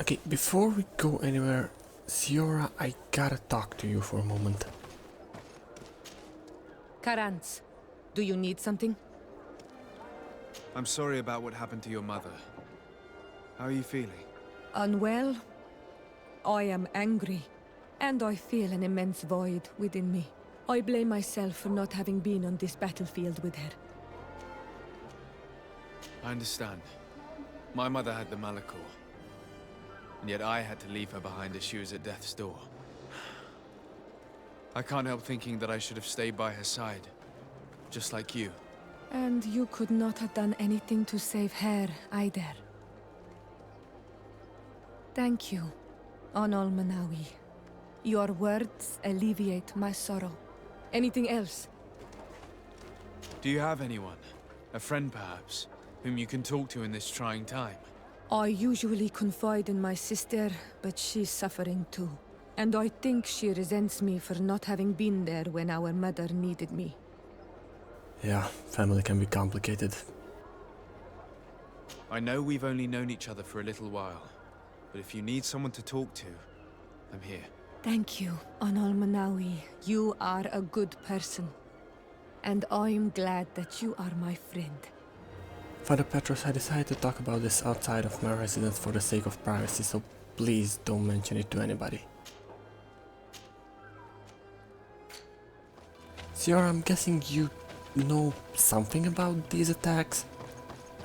Okay, before we go anywhere, Siora, I gotta talk to you for a moment. Karantz, do you need something? I'm sorry about what happened to your mother. How are you feeling? Unwell? I am angry, and I feel an immense void within me. I blame myself for not having been on this battlefield with her. I understand. My mother had the Malachor, and yet I had to leave her behind as she was at death's door. I can't help thinking that I should have stayed by her side, just like you. And you could not have done anything to save her, either. Thank you, Onol Manawi. Your words alleviate my sorrow. Anything else? Do you have anyone, a friend perhaps, whom you can talk to in this trying time? I usually confide in my sister, but she's suffering too. And I think she resents me for not having been there when our mother needed me. Yeah, family can be complicated. I know we've only known each other for a little while, but if you need someone to talk to, I'm here. Thank you, Onol Manawi. You are a good person. And I'm glad that you are my friend. Father Petros, I decided to talk about this outside of my residence for the sake of privacy, so please don't mention it to anybody. Siora, I'm guessing you know something about these attacks?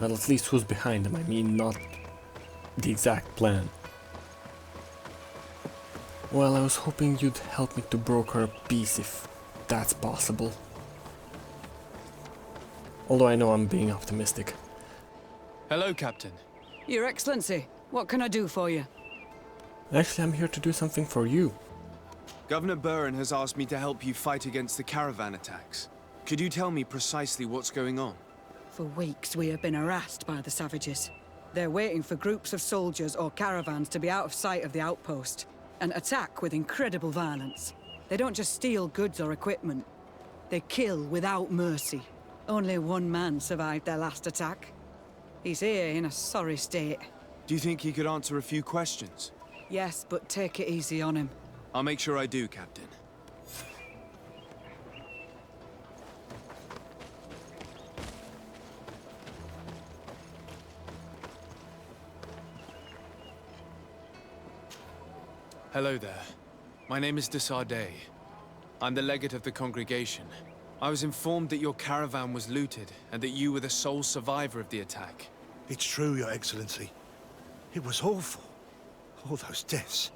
Well, at least who's behind them, I mean, not the exact plan. Well, I was hoping you'd help me to broker a peace if that's possible. Although I know I'm being optimistic. Hello, Captain. Your Excellency, what can I do for you? Actually, I'm here to do something for you. Governor Buren has asked me to help you fight against the caravan attacks. Could you tell me precisely what's going on? For weeks we have been harassed by the savages. They're waiting for groups of soldiers or caravans to be out of sight of the outpost and attack with incredible violence. They don't just steal goods or equipment. They kill without mercy. Only one man survived their last attack. He's here in a sorry state. Do you think he could answer a few questions? Yes, but take it easy on him. I'll make sure I do, Captain. Hello there. My name is de Sardet. I'm the legate of the congregation. I was informed that your caravan was looted and that you were the sole survivor of the attack. It's true, Your Excellency. It was awful. All those deaths.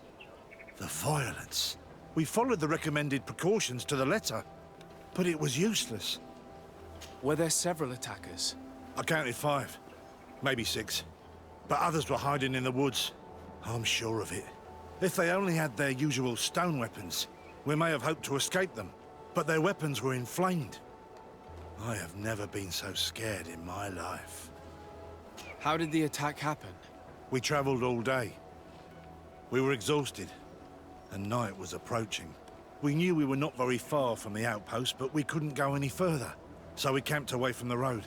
The violence. We followed the recommended precautions to the letter, but it was useless. Were there several attackers? I counted 5, maybe 6. But others were hiding in the woods. I'm sure of it. If they only had their usual stone weapons, we may have hoped to escape them. But their weapons were inflamed. I have never been so scared in my life. How did the attack happen? We traveled all day. We were exhausted, and night was approaching. We knew we were not very far from the outpost, but we couldn't go any further. So we camped away from the road,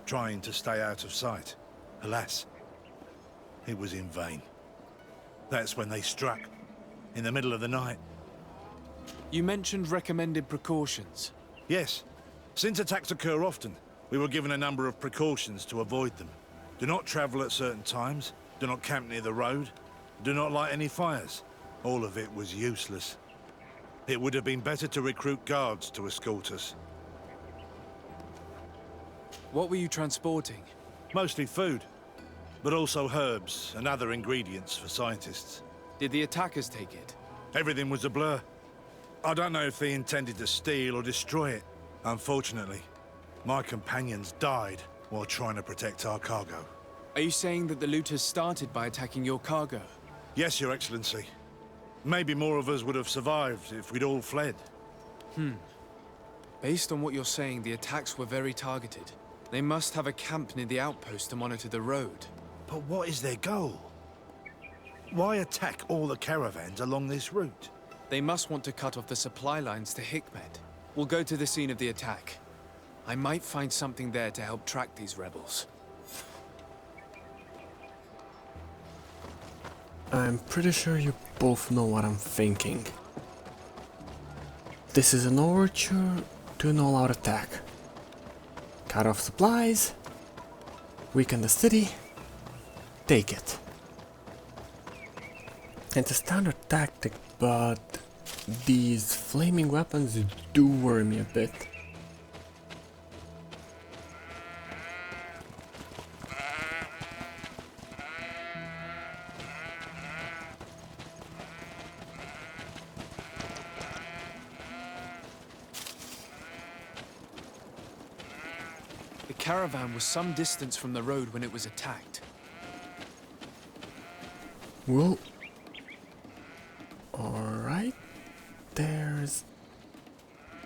trying to stay out of sight. Alas, it was in vain. That's when they struck, in the middle of the night. You mentioned recommended precautions. Yes. Since attacks occur often, we were given a number of precautions to avoid them. Do not travel at certain times, do not camp near the road, do not light any fires. All of it was useless. It would have been better to recruit guards to escort us. What were you transporting? Mostly food, but also herbs and other ingredients for scientists. Did the attackers take it? Everything was a blur. I don't know if they intended to steal or destroy it. Unfortunately, my companions died while trying to protect our cargo. Are you saying that the looters started by attacking your cargo? Yes, Your Excellency. Maybe more of us would have survived if we'd all fled. Based on what you're saying, the attacks were very targeted. They must have a camp near the outpost to monitor the road. But what is their goal? Why attack all the caravans along this route? They must want to cut off the supply lines to Hikmet. We'll go to the scene of the attack. I might find something there to help track these rebels. I'm pretty sure you both know what I'm thinking. This is an overture to an all-out attack. Cut off supplies, weaken the city, take it. It's a standard tactic, but these flaming weapons do worry me a bit. The caravan was some distance from the road when it was attacked. Well, alright, there's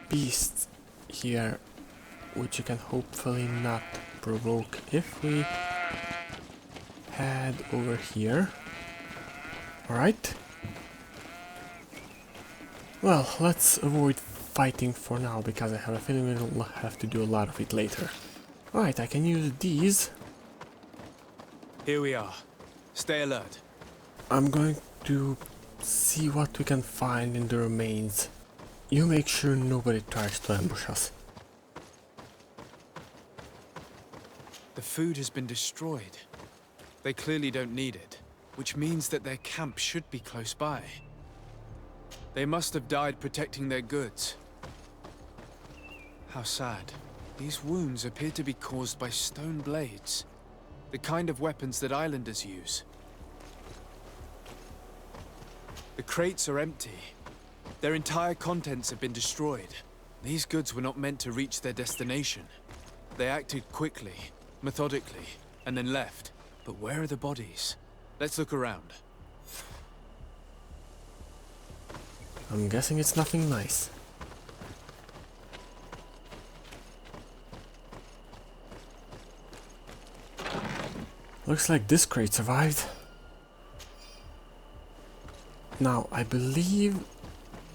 beasts here, which you can hopefully not provoke if we head over here. Alright. Well, let's avoid fighting for now, because I have a feeling we'll have to do a lot of it later. Alright, I can use these. Here we are. Stay alert. I'm going to see what we can find in the remains. You make sure nobody tries to ambush us. The food has been destroyed. They clearly don't need it, which means that their camp should be close by. They must have died protecting their goods. How sad. These wounds appear to be caused by stone blades, the kind of weapons that islanders use. The crates are empty. Their entire contents have been destroyed. These goods were not meant to reach their destination. They acted quickly, methodically, and then left. But where are the bodies? Let's look around. I'm guessing it's nothing nice. Looks like this crate survived. Now, I believe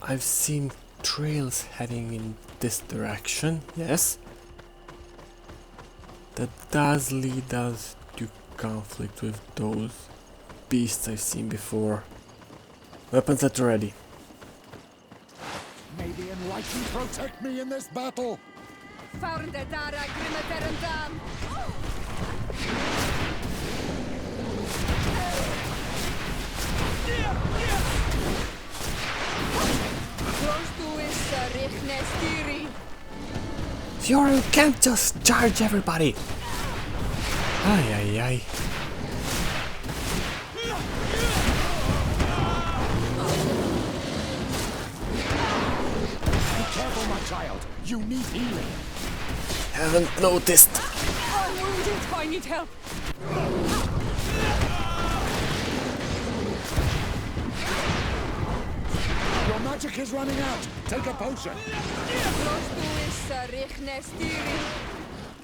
I've seen trails heading in this direction, yes. That does lead us to conflict with those beasts I've seen before. Weapons at the ready. May the Enlightened protect me in this battle! Fiora, you can't just charge everybody! Ay ay ay. Be careful, my child! You need healing! Haven't noticed. I'm wounded. I need help. Your magic is running out! Take a potion!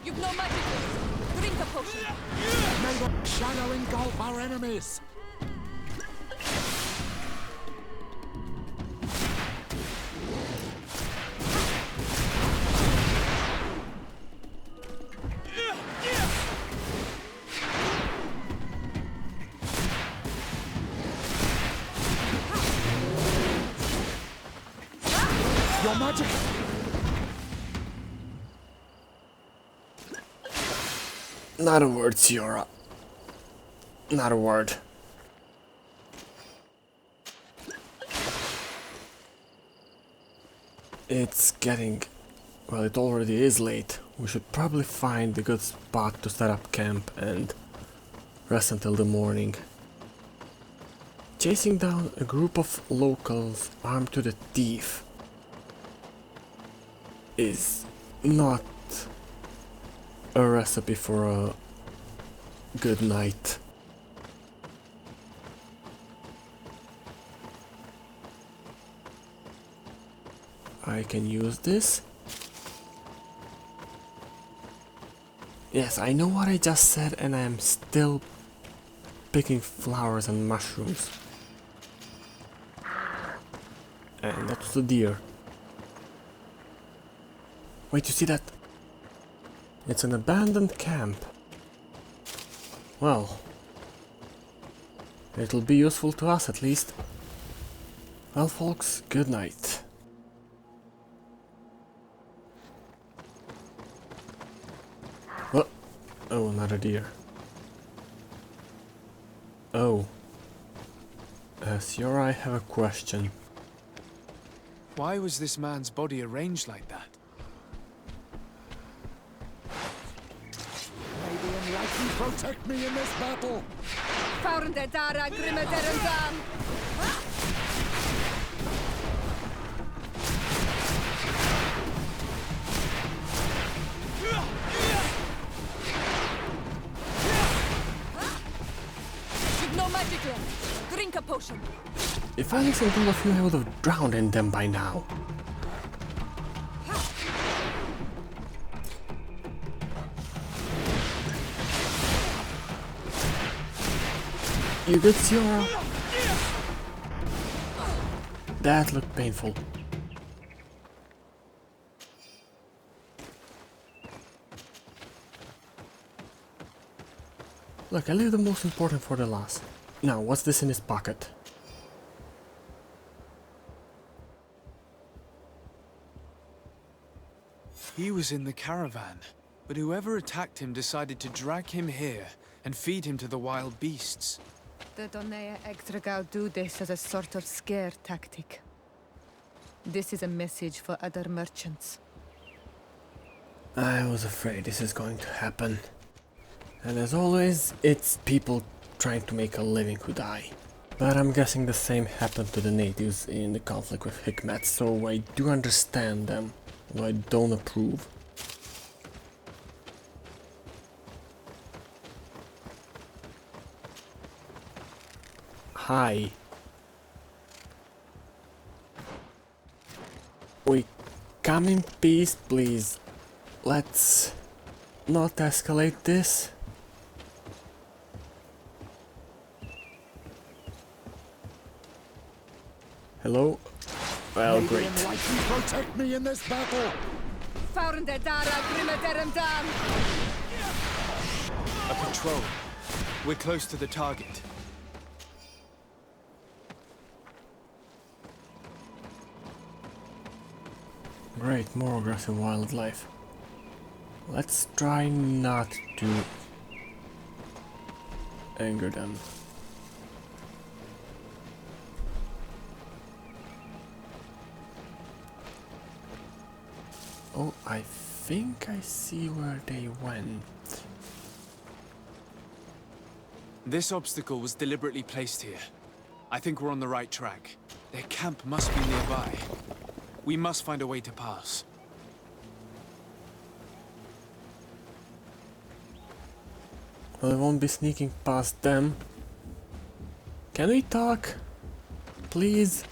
You've no magic. Drink a potion. May the shadow engulf our enemies! Your magic! Not a word, Fiora. Not a word. It's getting... well, it already is late. We should probably find a good spot to set up camp and rest until the morning. Chasing down a group of locals armed to the teeth is not a recipe for a good night. I can use this. Yes, I know what I just said, and I am still picking flowers and mushrooms. And that was the deer. Wait, you see that? It's an abandoned camp. Well, It'll be useful to us at least. Well folks, good night. Oh, oh, another deer. Oh. Sir, I have a question. Why was this man's body arranged like that? May the Enlightened protect me in this battle! Faurnde dara grimme derendam! You've no magic left. Drink a potion. If I listened to all of you, I would have drowned in them by now. You good, Sierra? That looked painful. Look, I leave the most important for the last. Now, what's this in his pocket? He was in the caravan, but whoever attacked him decided to drag him here and feed him to the wild beasts. The Donea Extragao do this as a sort of scare tactic. This is a message for other merchants. I was afraid this is going to happen. And as always, it's people trying to make a living who die. But I'm guessing the same happened to the natives in the conflict with Hikmet, so I do understand them, though I don't approve. Hi. We come in peace, please. Let's not escalate this. Hello? Well, May great. the Enlightened protect me in this battle! Faurnde dara grimme derendam! A patrol. We're close to the target. Great, more aggressive wildlife. Let's try not to anger them. Oh, I think I see where they went. This obstacle was deliberately placed here. I think we're on the right track. Their camp must be nearby. We must find a way to pass. Well, I won't be sneaking past them. Can we talk? Please?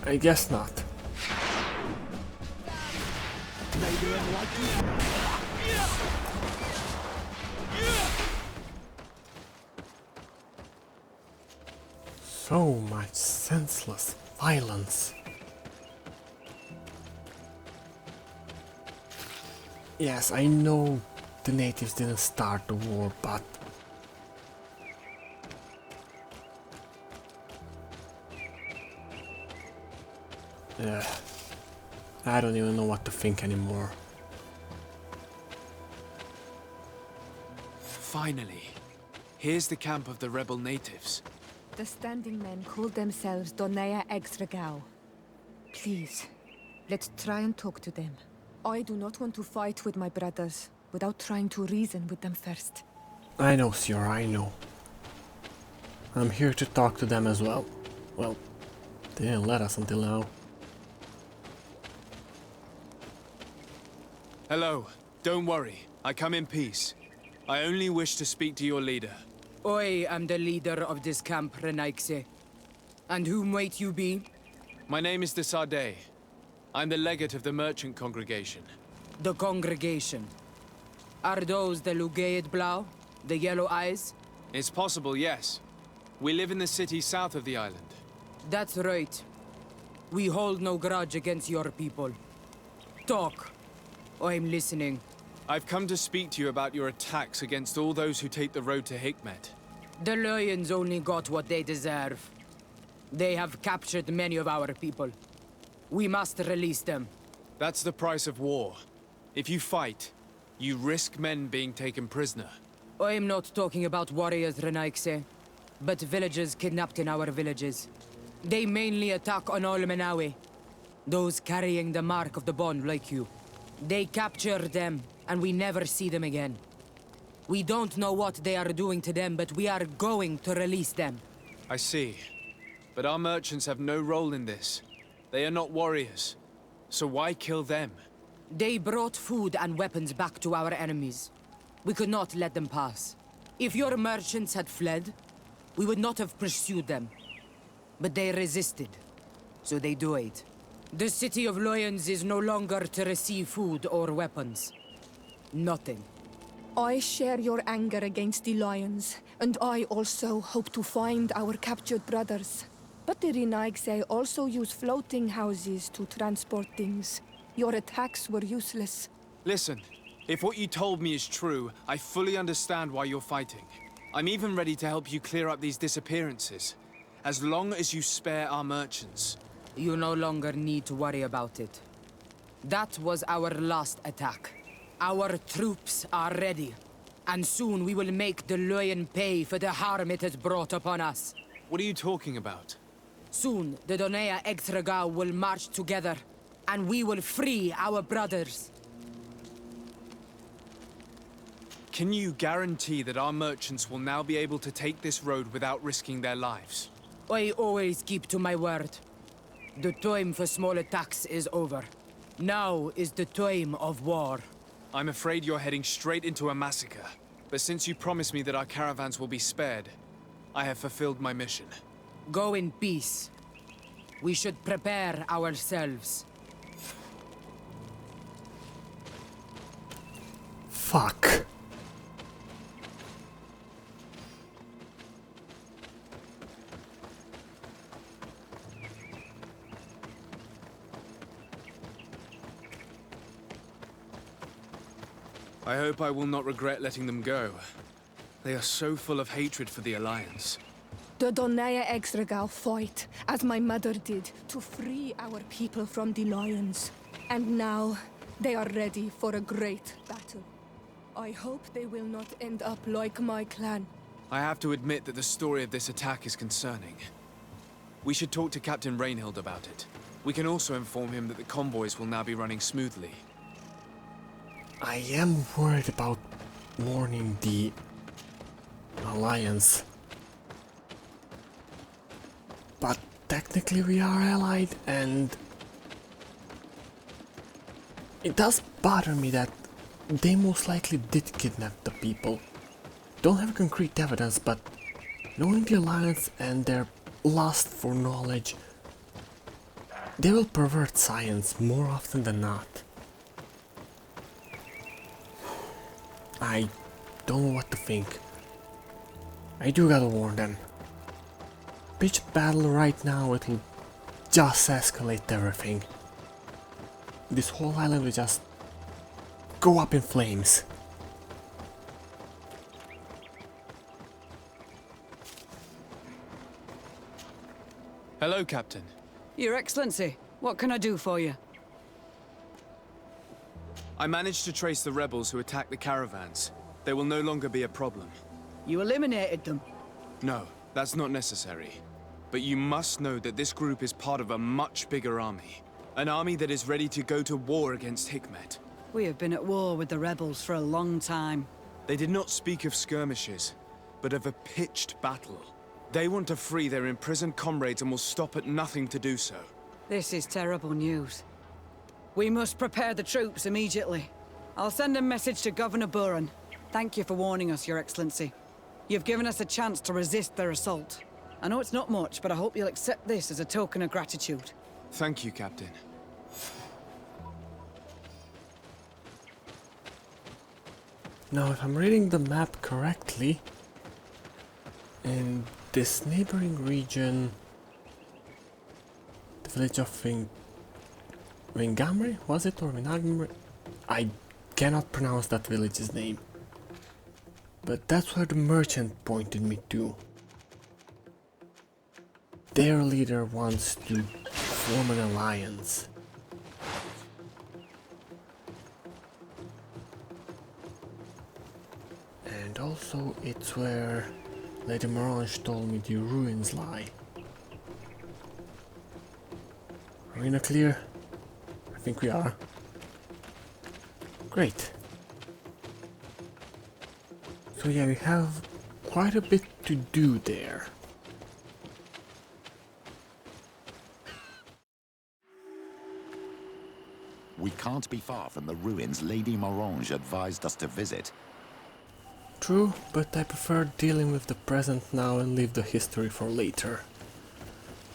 I guess not. May the Enlightened... So much senseless violence. Yes, I know the natives didn't start the war, but I don't even know what to think anymore. Finally, here's the camp of the rebel natives. The standing men call themselves Donea Extragao. Please, let's try and talk to them. I do not want to fight with my brothers without trying to reason with them first. I know, Sierra, I know. I'm here to talk to them as well. Well, they didn't let us until now. Hello. Don't worry. I come in peace. I only wish to speak to your leader. I am the leader of this camp, Renaikse. And who might you be? My name is de Sardet. I'm the legate of the merchant congregation. The congregation. Are those the Lugaid Blau? The yellow eyes? It's possible, yes. We live in the city south of the island. That's right. We hold no grudge against your people. Talk. I'm listening. I've come to speak to you about your attacks against all those who take the road to Hikmet. The lions only got what they deserve. They have captured many of our people. We must release them. That's the price of war. If you fight, you risk men being taken prisoner. I am not talking about warriors, Renaikse, but villagers kidnapped in our villages. They mainly attack on Olmenawe, those carrying the mark of the bond like you. They capture them, and we never see them again. We don't know what they are doing to them, but we are going to release them. I see. But our merchants have no role in this. They are not warriors. So why kill them? They brought food and weapons back to our enemies. We could not let them pass. If your merchants had fled, we would not have pursued them. But they resisted, so they died. The city of lions is no longer to receive food or weapons. Nothing. I share your anger against the lions, and I also hope to find our captured brothers. But the Renaigse also use floating houses to transport things. Your attacks were useless. Listen, if what you told me is true, I fully understand why you're fighting. I'm even ready to help you clear up these disappearances, as long as you spare our merchants. You no longer need to worry about it. That was our last attack. Our troops are ready, and soon we will make the lion pay for the harm it has brought upon us. What are you talking about? Soon, the Donea Extragao will march together, and we will free our brothers. Can you guarantee that our merchants will now be able to take this road without risking their lives? I always keep to my word. The time for small attacks is over. Now is the time of war. I'm afraid you're heading straight into a massacre. But since you promised me that our caravans will be spared, I have fulfilled my mission. Go in peace. We should prepare ourselves. Fuck. I hope I will not regret letting them go. They are so full of hatred for the Alliance. The Donea Extragao fight, as my mother did, to free our people from the lions. And now, they are ready for a great battle. I hope they will not end up like my clan. I have to admit that the story of this attack is concerning. We should talk to Captain Rainhild about it. We can also inform him that the convoys will now be running smoothly. I am worried about warning the Alliance. But technically we are allied, and it does bother me that they most likely did kidnap the people. Don't have concrete evidence, but knowing the Alliance and their lust for knowledge, they will pervert science more often than not. I don't know what to think. I do gotta warn them. Pitch battle right now, it'll just escalate everything. This whole island will just go up in flames. Hello, Captain. Your Excellency, what can I do for you? I managed to trace the rebels who attacked the caravans. They will no longer be a problem. You eliminated them. No, that's not necessary. But you must know that this group is part of a much bigger army. An army that is ready to go to war against Hikmet. We have been at war with the rebels for a long time. They did not speak of skirmishes, but of a pitched battle. They want to free their imprisoned comrades and will stop at nothing to do so. This is terrible news. We must prepare the troops immediately. I'll send a message to Governor Buran. Thank you for warning us, Your Excellency. You've given us a chance to resist their assault. I know it's not much, but I hope you'll accept this as a token of gratitude. Thank you, Captain. Now, if I'm reading the map correctly, in this neighboring region, the village of Wingamri, was it, or Winagmri? I cannot pronounce that village's name. But that's where the merchant pointed me to. Their leader wants to form an alliance. And also it's where Lady Morange told me the ruins lie. Are we in a clear? I think we are. Great. So yeah, we have quite a bit to do there. We can't be far from the ruins Lady Morange advised us to visit. True, but I prefer dealing with the present now and leave the history for later.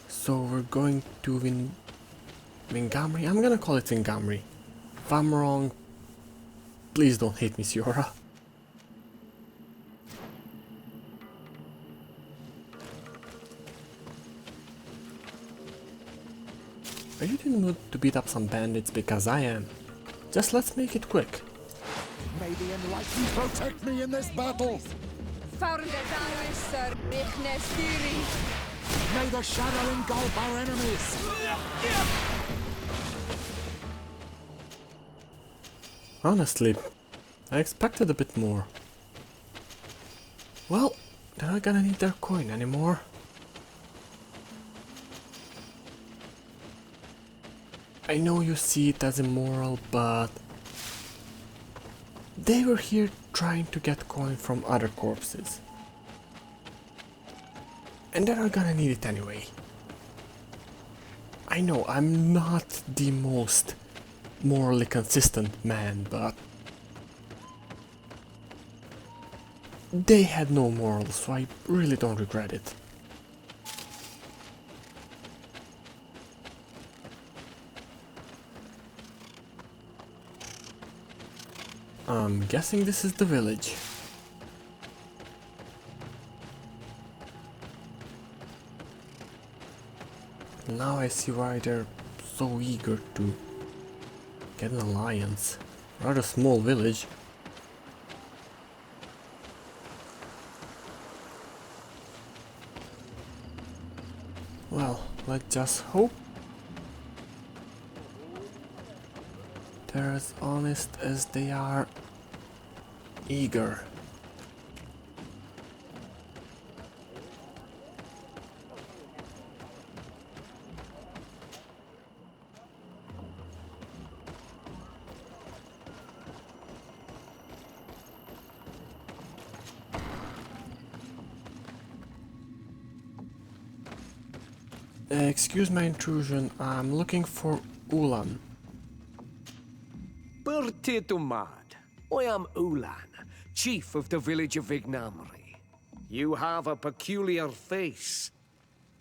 So we're going to Vingamri? I'm gonna call it Vingamri. If I'm wrong, please don't hate me, Siora. Are you in the mood to beat up some bandits? Because I am. Just let's make it quick. May the enlightened protect me in this battle! May the shadow engulf our enemies! Honestly, I expected a bit more. Well, they're not gonna need their coin anymore. I know you see it as immoral, but they were here trying to get coin from other corpses. And they're not gonna need it anyway. I know I'm not the most morally consistent man, but they had no morals, so I really don't regret it. I'm guessing this is the village. Now I see why they're so eager to get an alliance. Rather small village. Well, let's just hope they're as honest as they are eager. Excuse my intrusion, I'm looking for Ulan. Prettier mad. I am Ulan, chief of the village of Vignamri. You have a peculiar face,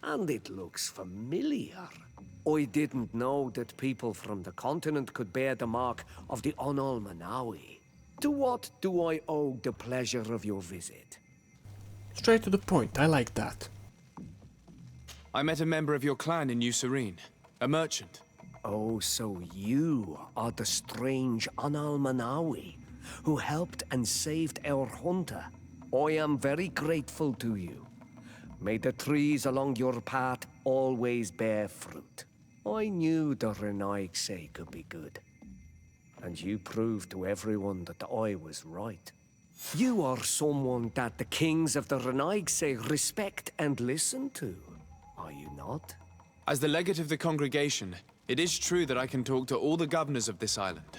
and it looks familiar. I didn't know that people from the continent could bear the mark of the Onalmanawi. To what do I owe the pleasure of your visit? Straight to the point, I like that. I met a member of your clan in New Serene, a merchant. Oh, so you are the strange Onalmanawi who helped and saved our hunter. I am very grateful to you. May the trees along your path always bear fruit. I knew the Renaigse could be good. And you proved to everyone that I was right. You are someone that the kings of the Renaigse respect and listen to. Are you not? As the legate of the congregation, it is true that I can talk to all the governors of this island.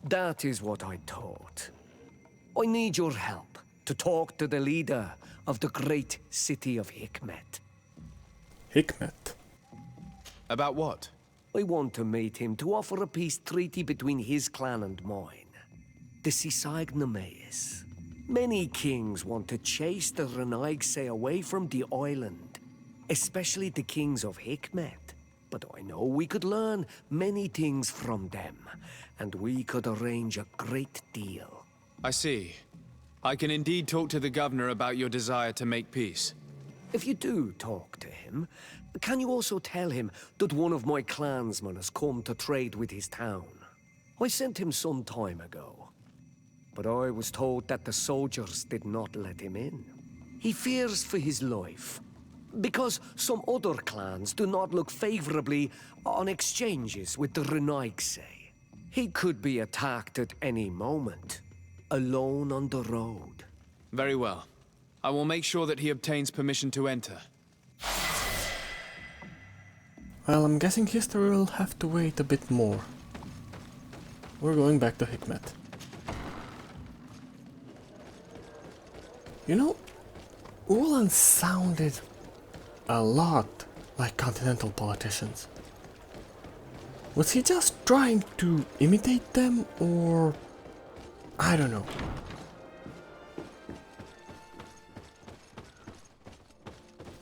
That is what I thought. I need your help to talk to the leader of the great city of Hikmet. Hikmet? About what? I want to meet him to offer a peace treaty between his clan and mine. The Sisagnameis. Many kings want to chase the Renaigse away from the island, especially the kings of Hikmet. But I know we could learn many things from them, and we could arrange a great deal. I see. I can indeed talk to the governor about your desire to make peace. If you do talk to him, can you also tell him that one of my clansmen has come to trade with his town? I sent him some time ago. but I was told that the soldiers did not let him in. He fears for his life, because some other clans do not look favorably on exchanges with the Renaigse. He could be attacked at any moment, alone on the road. Very well. I will make sure that he obtains permission to enter. Well, I'm guessing history will have to wait a bit more. We're going back to Hikmet. You know, Ulan sounded a lot like continental politicians. Was he just trying to imitate them, or... I don't know.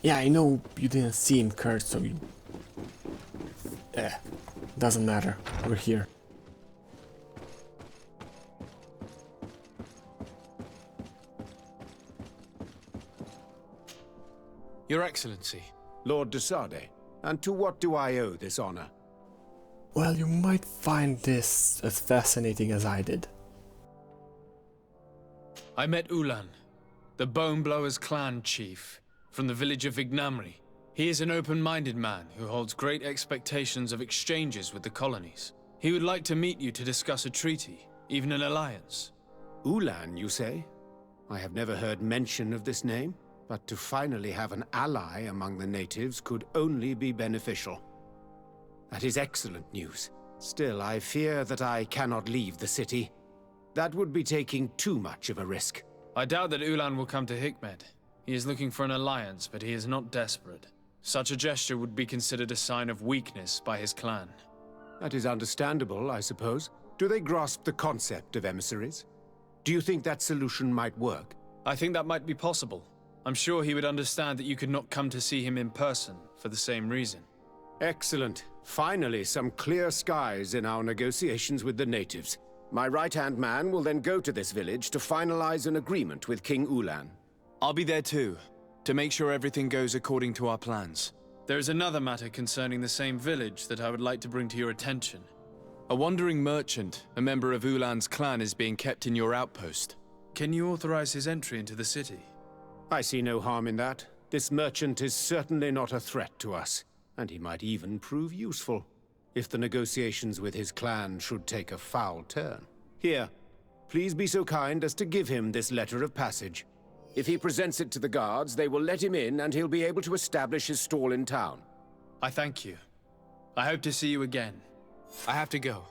Yeah, I know you didn't see him, Kurt, so you... doesn't matter. We're here. Your Excellency. Lord de Sade, and to what do I owe this honor? Well, you might find this as fascinating as I did. I met Ulan, the Boneblowers clan chief, from the village of Vignamri. He is an open-minded man who holds great expectations of exchanges with the colonies. He would like to meet you to discuss a treaty, even an alliance. Ulan, you say? I have never heard mention of this name, but to finally have an ally among the natives could only be beneficial. That is excellent news. Still, I fear that I cannot leave the city. That would be taking too much of a risk. I doubt that Ulan will come to Hikmet. He is looking for an alliance, but he is not desperate. Such a gesture would be considered a sign of weakness by his clan. That is understandable, I suppose. Do they grasp the concept of emissaries? Do you think that solution might work? I think that might be possible. I'm sure he would understand that you could not come to see him in person for the same reason. Excellent. Finally, some clear skies in our negotiations with the natives. My right-hand man will then go to this village to finalize an agreement with King Ulan. I'll be there too, to make sure everything goes according to our plans. There is another matter concerning the same village that I would like to bring to your attention. A wandering merchant, a member of Ulan's clan, is being kept in your outpost. Can you authorize his entry into the city? I see no harm in that. This merchant is certainly not a threat to us, and he might even prove useful, if the negotiations with his clan should take a foul turn. Here, please be so kind as to give him this letter of passage. If he presents it to the guards, they will let him in and he'll be able to establish his stall in town. I thank you. I hope to see you again. I have to go.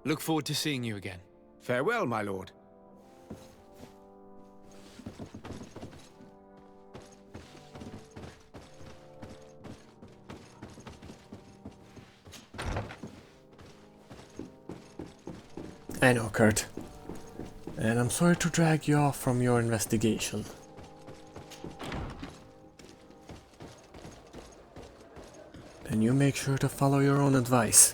Look forward to seeing you again. Farewell, my lord. I know, Kurt. And I'm sorry to drag you off from your investigation. And you make sure to follow your own advice.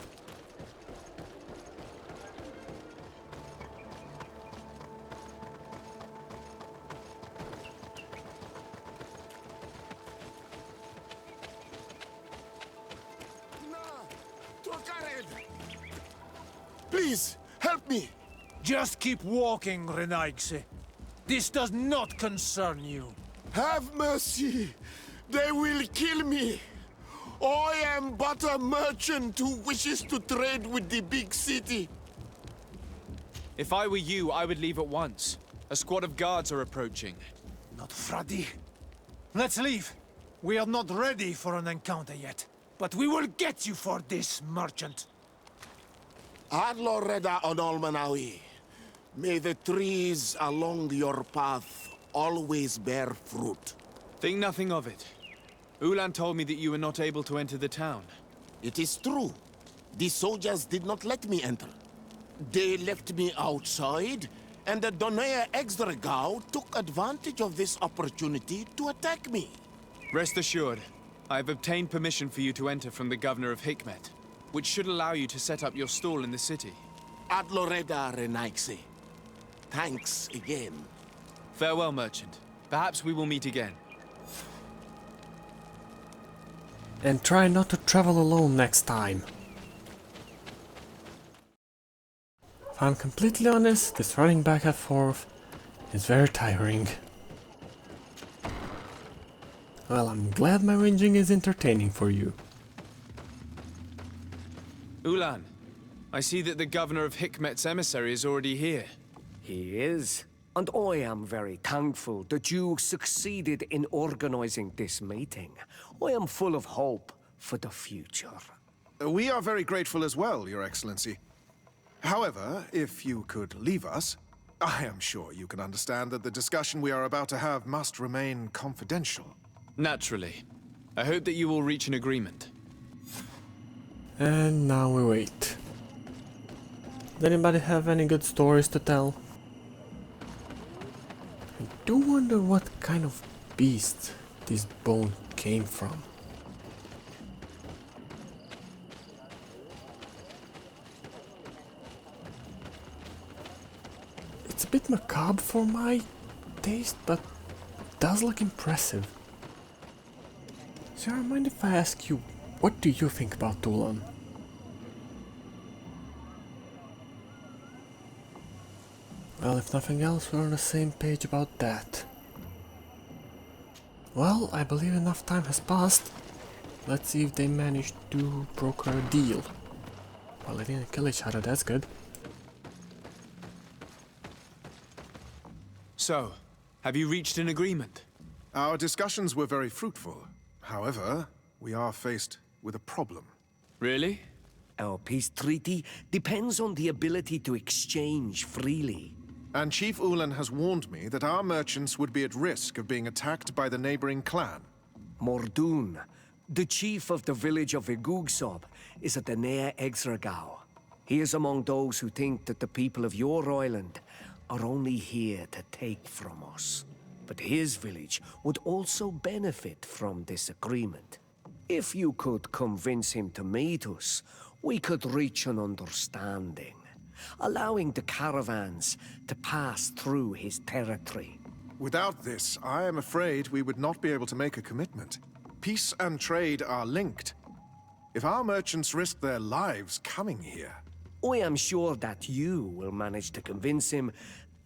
Please, help me! Just keep walking, Renaigse. This does not concern you. Have mercy! They will kill me! I am but a merchant who wishes to trade with the big city. If I were you, I would leave at once. A squad of guards are approaching. Not Fradi. Let's leave. We are not ready for an encounter yet. But we will get you for this, merchant. Adloreda Onolmanawi, may the trees along your path always bear fruit. Think nothing of it. Ulan told me that you were not able to enter the town. It is true. The soldiers did not let me enter. They left me outside, and the Donea Exdragao took advantage of this opportunity to attack me. Rest assured, I have obtained permission for you to enter from the governor of Hikmet, which should allow you to set up your stall in the city. Adloreda Renaigse. Thanks again. Farewell, merchant. Perhaps we will meet again. And try not to travel alone next time. If I'm completely honest, this running back and forth is very tiring. Well, I'm glad my ranging is entertaining for you. Ulan, I see that the governor of Hikmet's emissary is already here. He is. And I am very thankful that you succeeded in organizing this meeting. I am full of hope for the future. We are very grateful as well, Your Excellency. However, if you could leave us, I am sure you can understand that the discussion we are about to have must remain confidential. Naturally. I hope that you will reach an agreement. And now we wait. Does anybody have any good stories to tell? I do wonder what kind of beast this bone came from. It's a bit macabre for my taste, but it does look impressive. So I mind if I ask you, what do you think about Ulan? Well, if nothing else, we're on the same page about that. Well, I believe enough time has passed. Let's see if they managed to broker a deal. Well, they didn't kill each other, that's good. So, have you reached an agreement? Our discussions were very fruitful. However, we are faced with a problem. Really? Our peace treaty depends on the ability to exchange freely. And Chief Ulan has warned me that our merchants would be at risk of being attacked by the neighboring clan. Mordoun, the chief of the village of Igugsob, is at the Nea Exragao. He is among those who think that the people of your island are only here to take from us. But his village would also benefit from this agreement. If you could convince him to meet us, we could reach an understanding, allowing the caravans to pass through his territory. Without this, I am afraid we would not be able to make a commitment. Peace and trade are linked. If our merchants risk their lives coming here... I am sure that you will manage to convince him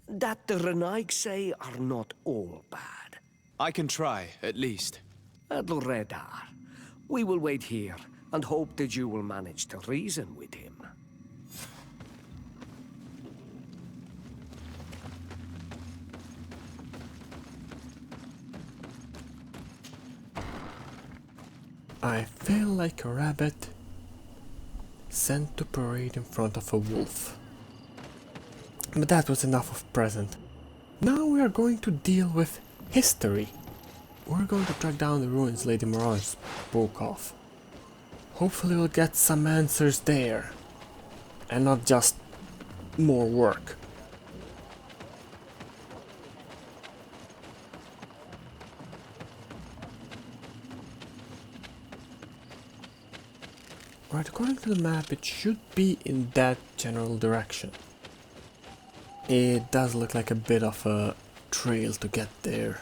that the Renaigse are not all bad. I can try, at least. Adloredar, we will wait here and hope that you will manage to reason with him. I feel like a rabbit sent to parade in front of a wolf. But that was enough of present. Now we are going to deal with history. We're going to track down the ruins Lady Morange spoke of. Hopefully we'll get some answers there. And not just more work. Right, according to the map, it should be in that general direction. It does look like a bit of a trail to get there.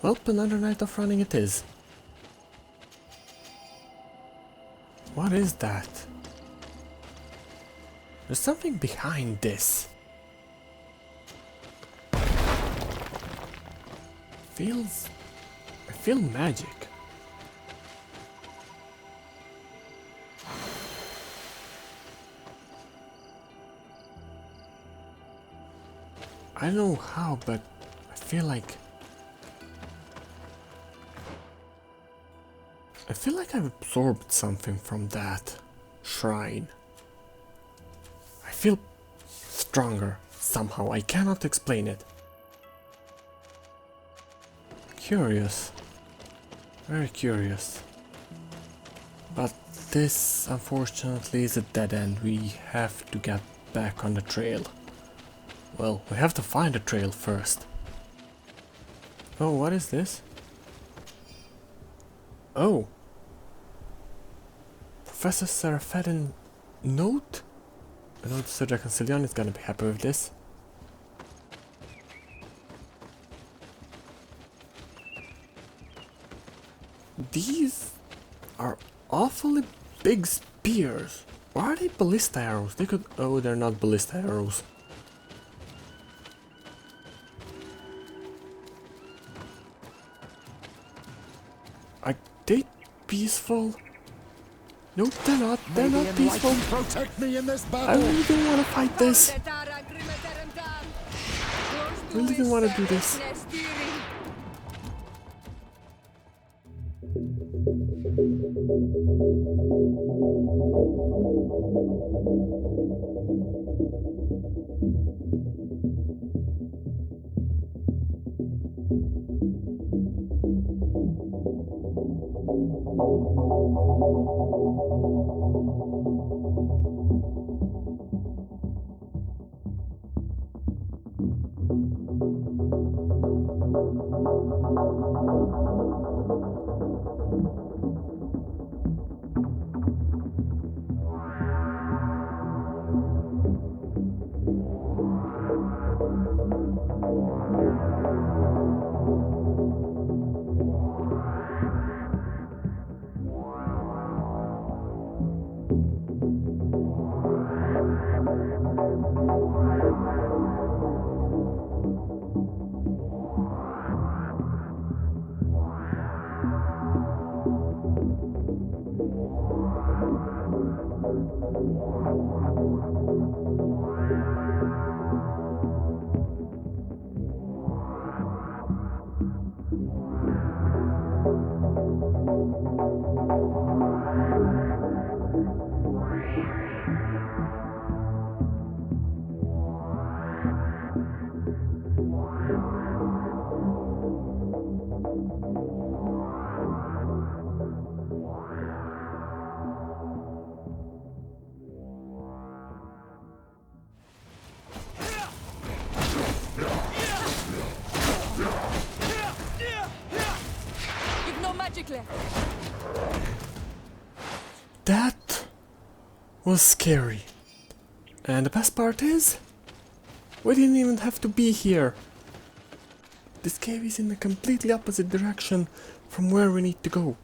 Well, another night of running it is. What is that? There's something behind this. I feel magic. I don't know how, but I feel like I've absorbed something from that shrine. I feel stronger somehow. I cannot explain it. Curious. Very curious. But this, unfortunately, is a dead end. We have to get back on the trail. Well, we have to find a trail first. Oh, what is this? Oh. Professor Serafedin note? I know Sir Reconcilion is gonna be happy with this. These are awfully big spears. Why are they ballista arrows? They could... Oh, they're not ballista arrows. Are they peaceful? No, they're not. They're not peaceful. Protect me in this I battle. really don't want to fight this. I really don't want to do this. That was scary. And the best part is, we didn't even have to be here. This cave is in a completely opposite direction from where we need to go.